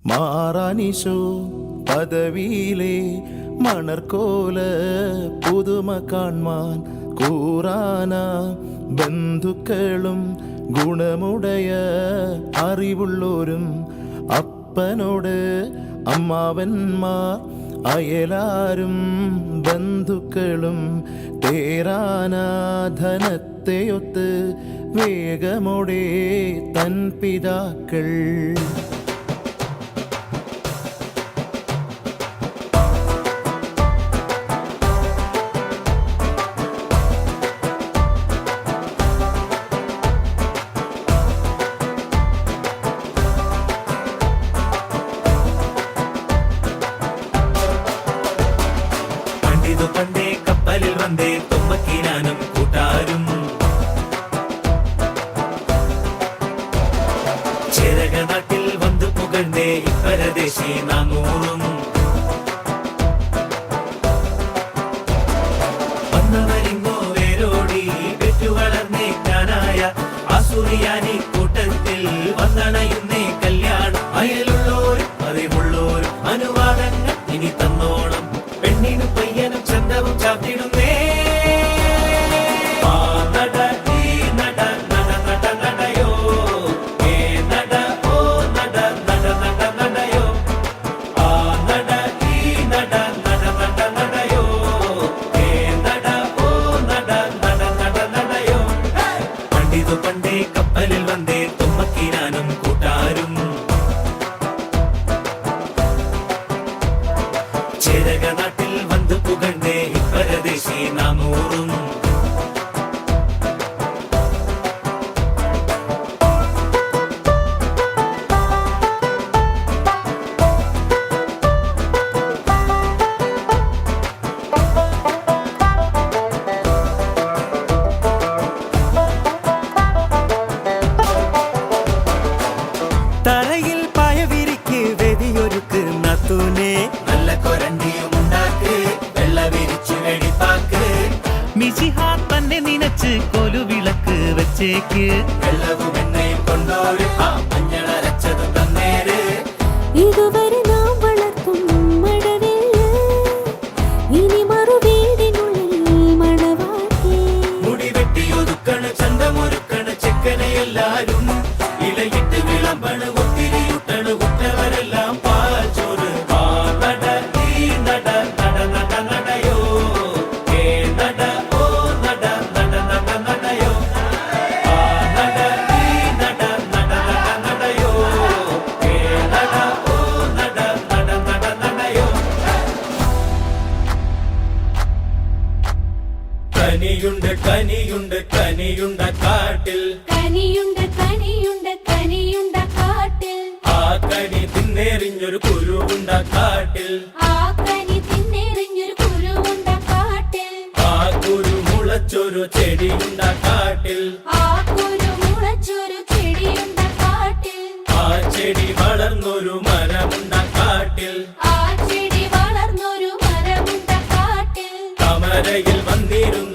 മാറാനിശോ പദവിയിലെ മണർക്കോല പുതുമ കാൺമാൻ കൂറാന ബന്ധുക്കളും ഗുണമുടയ അറിവുള്ളോരും അപ്പനോട് അമ്മാവന്മാർ അയലാരും ബന്ധുക്കളും തേരാനാധനത്തെയൊത്ത് വേഗമോടെ തൻ പിതാക്കൾ പണ്ടേ കപ്പലിൽ വന്നേ തുമ്പക്കീനാനും കൂട്ടാരും ചേരക നാട്ടിൽ വന്നു പുകഴ്ന്നേ ഇപ്പരദേശി നാനൂറും വന്നവരിങ്ങോ വേരോടി പെറ്റുവളർന്നേ ഞാനായ ആസുറിയാനി കൂട്ടത്തിൽ വന്നണയുന്നേ കല്യാണം അയലുള്ളോരും അറിവുള്ളോരും അനുവാദങ്ങൾ ഇനി തന്നോണം പെണ്ണിനും പയ്യനും ചന്തവും ചാത്തിടുന്നേ പണ്ടേ കപ്പലിൽ വന്നേ തുമ്പക്കീനാനും കൂട്ടാരും ചേരക നാട്ടിൽ വന്നു പുകഴ്ന്നേ ഇപ്പരദേശി നാനൂറും തറയിൽ പായവിരിക്ക് വെതിയൊരുക്ക് നത്തൂനെ നല്ല കൊരണ്ടിയും ഉണ്ടാക്ക് വെള്ള വിരിച്ചു വെടിപ്പാക്ക് മിശിഹാ തന്നെ നിനച്ച് കൊലുവിളക്ക് വെച്ചേക്ക് വെള്ളവും എണ്ണയും കൊണ്ടോര് മഞ്ഞളരച്ചതും തന്നേര് ഇതുവരെ നാം വളർത്തും മഴവില്ല് ഇനി മറുവീടിനുള്ളിൽ മണവാട്ടി മുടി വെട്ടിയൊതുക്കണ് ചന്തമൊരുക്കണ് ചെക്കനെ എല്ലാരും ഇലയിട്ട് വിളമ്പണ് ഒത്തിരിയുട്ടണ് ഉറ്റവരെല്ലാം പാൽച്ചോറ് നട ഈ നട നട നട നടയോ ഏ നട ഓ നട നട നട നടയോ നട ഈ നട നട നട നടയോ ഏ നട ഓ നട നട നട നടയോ കനിയുണ്ട് കനിയുണ്ട് കനിയുണ്ട കാട്ടിൽ കനിയുണ്ട് കനിയുണ്ട് കനിയുണ്ട കാട്ടിൽ ആ കനി തിന്നേറിഞ്ഞൊരു കുരുവുണ്ട കാട്ടിൽ ആ കനി തിന്നെറിഞ്ഞൊരു കുരുവുണ്ട കാട്ടിൽ ആ കുരു മുളച്ചൊരു ചെടിയുണ്ട കാട്ടിൽ ആ കുരു മുളച്ചൊരു ചെടിയുണ്ട കാട്ടിൽ ആ ചെടി വളർന്നൊരു മരമുണ്ട കാട്ടിൽ ആ ചെടി വളർന്നൊരു മരമുണ്ട കാട്ടിൽ കമരയിൽ വന്നിരുന്ന